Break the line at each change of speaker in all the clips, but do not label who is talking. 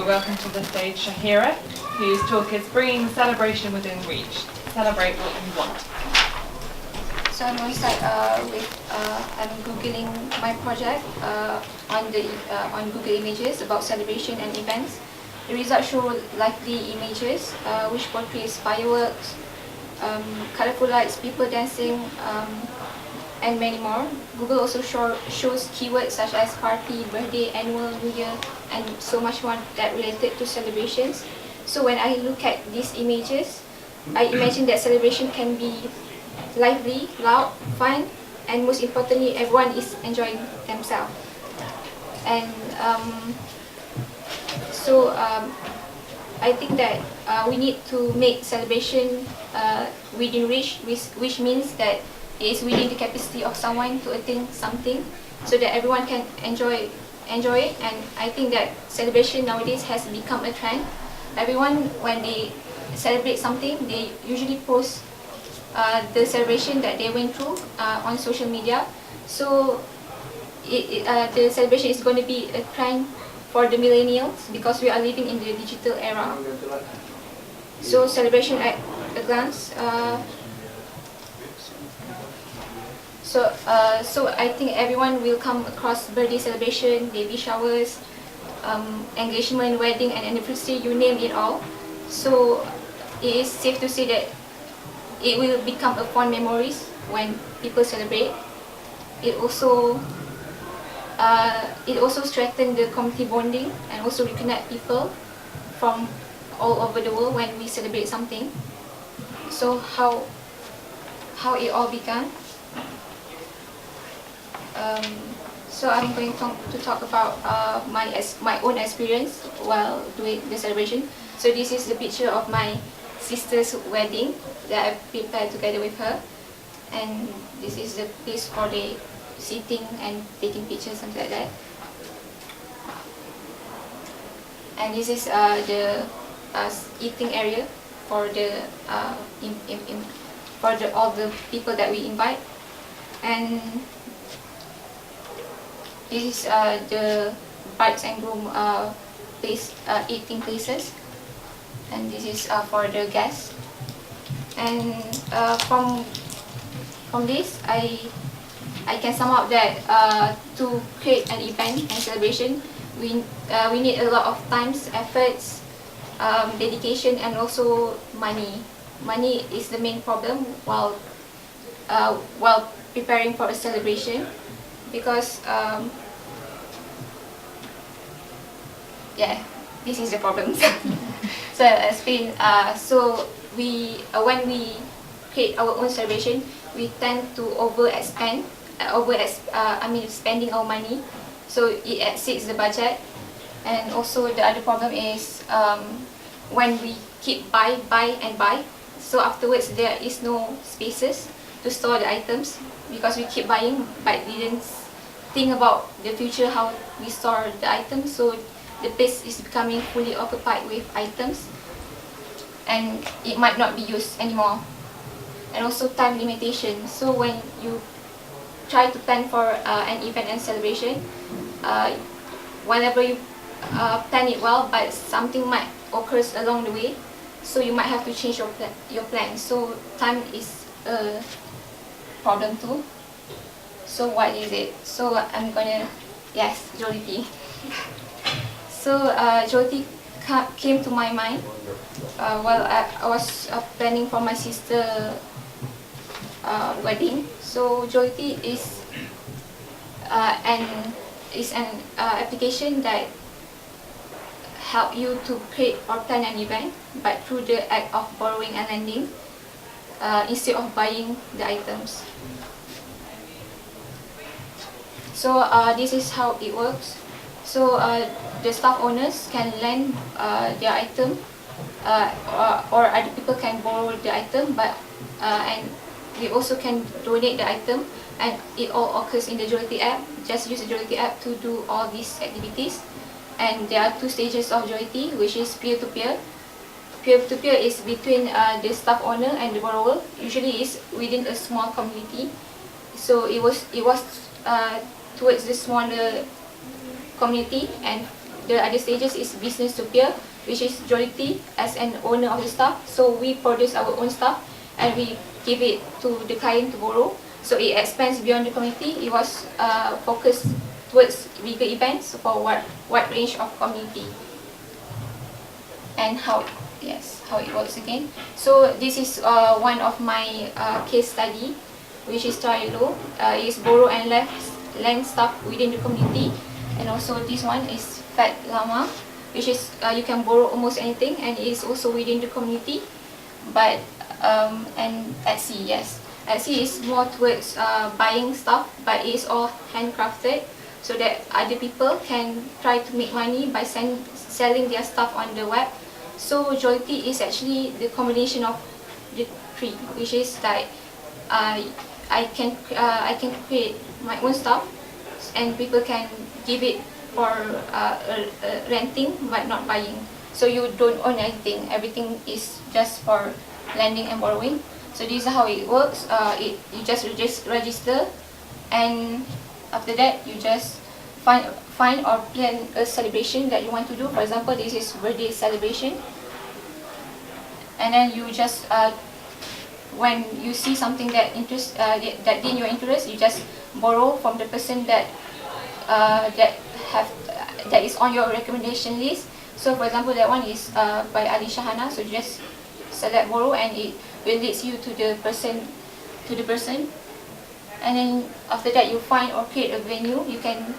welcome to the stage Syahiirah, whose talk is Bringing Celebration Within Reach. Celebrate what you want.
So I'm going to start with I'm googling my project on Google Images about celebration and events. The results show lively images which portrays fireworks, colorful lights, people dancing, and many more. Google also shows keywords such as party, birthday, annual, New Year, and so much more that related to celebrations. So when I look at these images, I imagine that celebration can be lively, loud, fun, and most importantly, everyone is enjoying themselves. And I think that we need to make celebration within reach, which means that it is within the capacity of someone to attain something, so that everyone can enjoy it. And I think that celebration nowadays has become a trend. Everyone, when they celebrate something, they usually post the celebration that they went through on social media. So the celebration is going to be a trend for the millennials because we are living in the digital era. So celebration at a glance. So I think everyone will come across birthday celebration, baby showers, engagement, wedding, and anniversary, you name it all. So it is safe to say that it will become a fond memories when people celebrate. It also strengthens the community bonding and also reconnect people from all over the world when we celebrate something. So how it all began. So I'm going to talk about my own experience while doing the celebration. So this is the picture of my sister's wedding that I prepared together with her, and this is the place for the sitting and taking pictures, something like that. And this is the eating area for the all the people that we invite. And this is the brides and groom eating places, and this is for the guests. And from this, I can sum up that to create an event and celebration, we need a lot of times, efforts, dedication, and also money. Money is the main problem while preparing for a celebration, because this is the problem. So I explain. So when we create our own celebration, we tend to spending our money, so it exceeds the budget. And also the other problem is when we keep buy, so afterwards there is no spaces to store the items because we keep buying but didn't think about the future, how we store the items. So the place is becoming fully occupied with items and it might not be used anymore. And also time limitation. So when you try to plan for an event and celebration, whenever you plan it well, but something might occur along the way, so you might have to change your plan. So time is a problem too. So what is it? So I'm gonna, Jyoti. So Jyoti came to my mind while I was planning for my sister wedding. So Jyoti is an application that help you to create or plan an event, but through the act of borrowing and lending instead of buying the items. So this is how it works. So the staff owners can lend their item, or other people can borrow the item, but and we also can donate the item, and it all occurs in the Jyoti app. Just use the Jyoti app to do all these activities. And there are two stages of Jyoti, which is peer-to-peer. Peer-to-peer is between the staff owner and the borrower. Usually is within a small community. So it was towards the smaller community, and the other stages is business to peer, which is Jollity as an owner of the stuff. So we produce our own stuff and we give it to the client to borrow. So it expands beyond the community. It was focused towards bigger events for wide range of community. And how it works again. So this is one of my case study, which is Syahiirah. Is borrow and lend stuff within the community. And also this one is Fat Lama, which is you can borrow almost anything and it is also within the community. But and TEDZ, yes. TEDZ is more towards buying stuff, but it is all handcrafted, so that other people can try to make money by selling their stuff on the web. So Jollity is actually the combination of the three, which is like I can create my own stuff, and people can give it for renting but not buying. So you don't own anything. Everything is just for lending and borrowing. So this is how it works. You just register, and after that you just find or plan a celebration that you want to do. For example, this is birthday celebration, and then you just when you see something that that in your interest, you just borrow from the person that that is on your recommendation list. So for example, that one is by Ali Shahana. So you just select borrow, and it will lead you to the person. And then after that, you find or create a venue. You can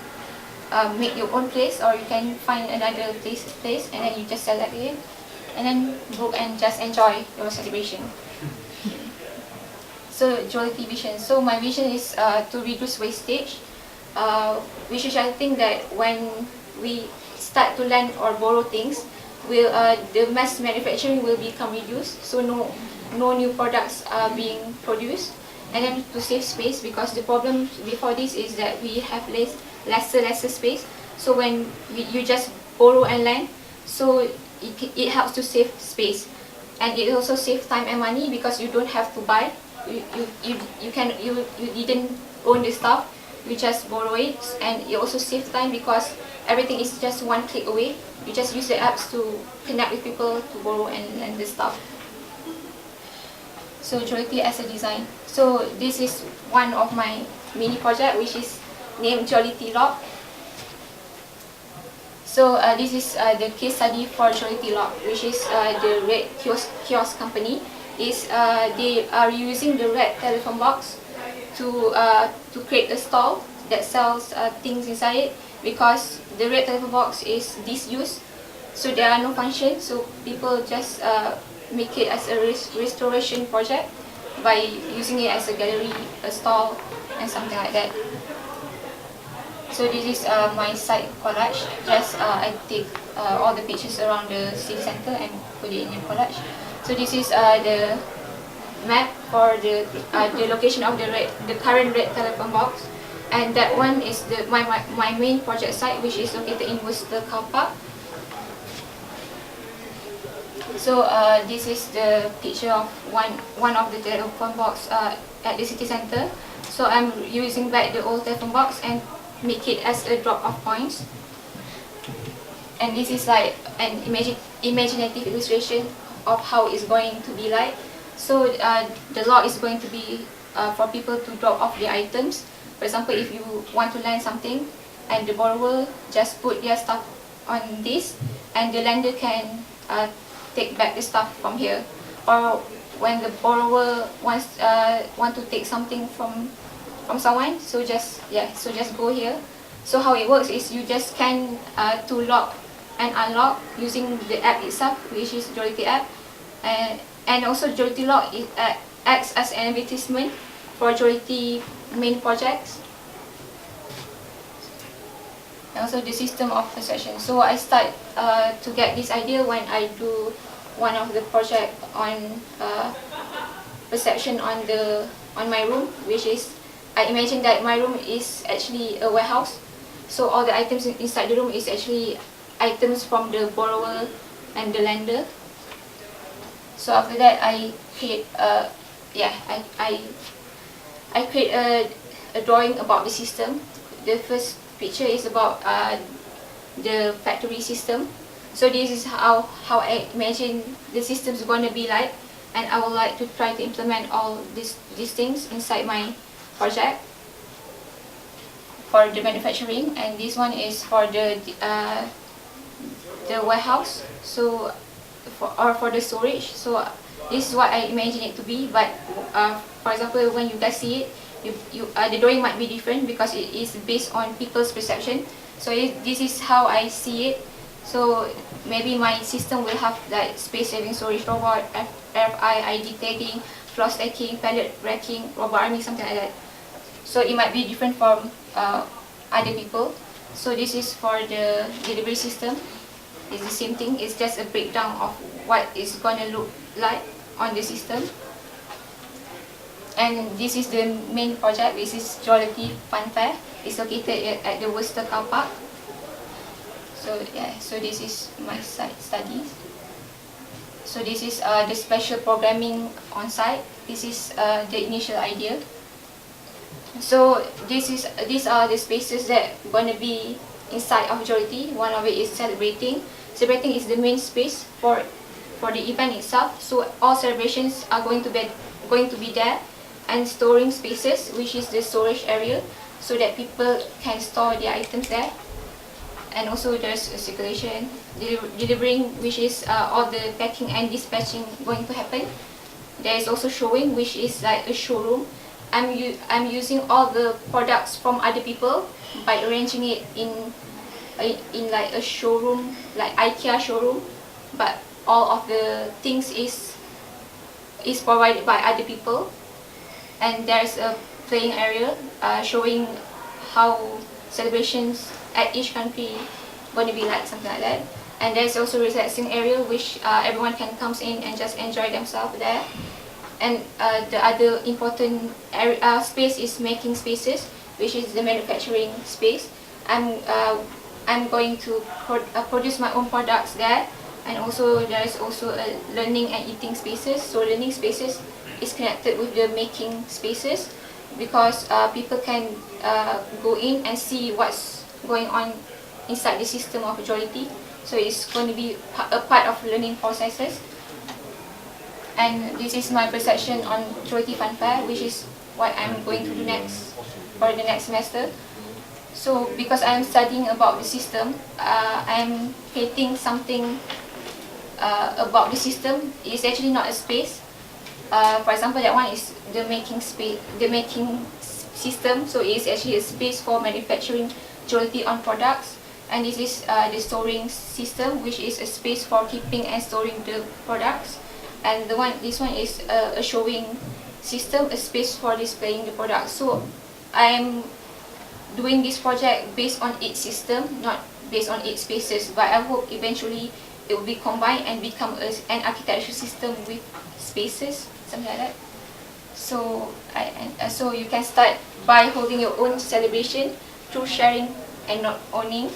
make your own place, or you can find another place, and then you just select it, and then book and just enjoy your celebration. So Jollity vision. So my vision is to reduce wastage, which is I think that when we start to lend or borrow things, the mass manufacturing will become reduced. So no new products are being produced, and then to save space, because the problem before this is that we have lesser space. So when you just borrow and lend, so it helps to save space, and it also saves time and money, because you don't have to buy. You didn't own the stuff, you just borrow it, and it also saves time because everything is just one click away. You just use the apps to connect with people to borrow and lend the stuff. So Jollity as a design. So this is one of my mini project, which is named Jollity Lock. So this is the case study for Jollity Lock, which is the red kiosk company. They are using the red telephone box to create a stall that sells things inside it, because the red telephone box is disused, so there are no functions. So people just make it as a restoration project by using it as a gallery, a stall, and something like that. So this is my site collage. Just I take all the pictures around the city center and put it in a collage. So this is the map for the location of the current red telephone box, and that one is my main project site, which is located in Worcester Car Park. So this is the picture of one of the telephone box at the city center. So I'm using back the old telephone box and make it as a drop-off points. And this is like an imaginative illustration of how it's going to be like. So the lock is going to be for people to drop off their items. For example, if you want to lend something and the borrower just put their stuff on this, and the lender can take back the stuff from here. Or when the borrower want to take something from someone, so just go here. So how it works is you just scan to lock and unlock using the app itself, which is Jollity app, and also Jollity Lock acts as an advertisement for Jollity main projects. And also the system of perception. So I start to get this idea when I do one of the project on perception on my room, which is I imagine that my room is actually a warehouse. So all the items inside the room is actually items from the borrower and the lender. So after that, I create I create a drawing about the system. The first picture is about the factory system. So this is how I imagine the system is going to be like, and I would like to try to implement all these things inside my project for the manufacturing. And this one is for the warehouse, so for the storage. So this is what I imagine it to be. But for example, when you guys see it, the drawing might be different because it is based on people's perception. So this is how I see it. So maybe my system will have like space saving storage robot, RFID tagging, floor stacking, pallet racking, robot arming, something like that. So it might be different from other people. So this is for the delivery system. It's the same thing. It's just a breakdown of what it's gonna look like on the system. And this is the main project. This is Geology Fun Fair. It's located at the Worcester car park. So yeah, so this is my site studies. So this is the special programming on site. This is the initial idea. So these are the spaces that going to be inside of Geology. One of it is celebrating. Celebrating is the main space for the event itself. So all celebrations are going to be there, and storing spaces, which is the storage area, so that people can store their items there. And also there's a circulation, delivering, which is all the packing and dispatching going to happen. There is also showing, which is like a showroom. I'm using all the products from other people by arranging it in like a showroom, like IKEA showroom, but all of the things is provided by other people. And there's a playing area showing how celebrations at each country going to be like, something like that. And there's also a relaxing area, which everyone can come in and just enjoy themselves there. And the other important space is making spaces, which is the manufacturing space. I'm going to produce my own products there. And also there is also a learning and eating spaces. So learning spaces is connected with the making spaces, because people can go in and see what's going on inside the system of Geology. So it's going to be a part of learning processes. And this is my perception on Geology Fun Fair, which is what I'm going to do next for the next semester. So because I'm studying about the system, I'm creating something about the system. It's actually not a space. For example, that one is the making space, the making system. So it's actually a space for manufacturing Geology on products. And this is the storing system, which is a space for keeping and storing the products. And this one is a showing system, a space for displaying the products. So I'm doing this project based on its system, not based on its spaces. But I hope eventually it will be combined and become an architecture system with spaces, something like that. So so you can start by holding your own celebration through sharing and not owning.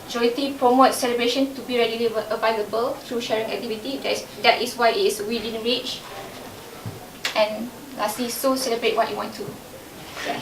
Geology promotes celebration to be readily available through sharing activity. That is why it is within reach. And lastly, so celebrate what you want to. Yeah.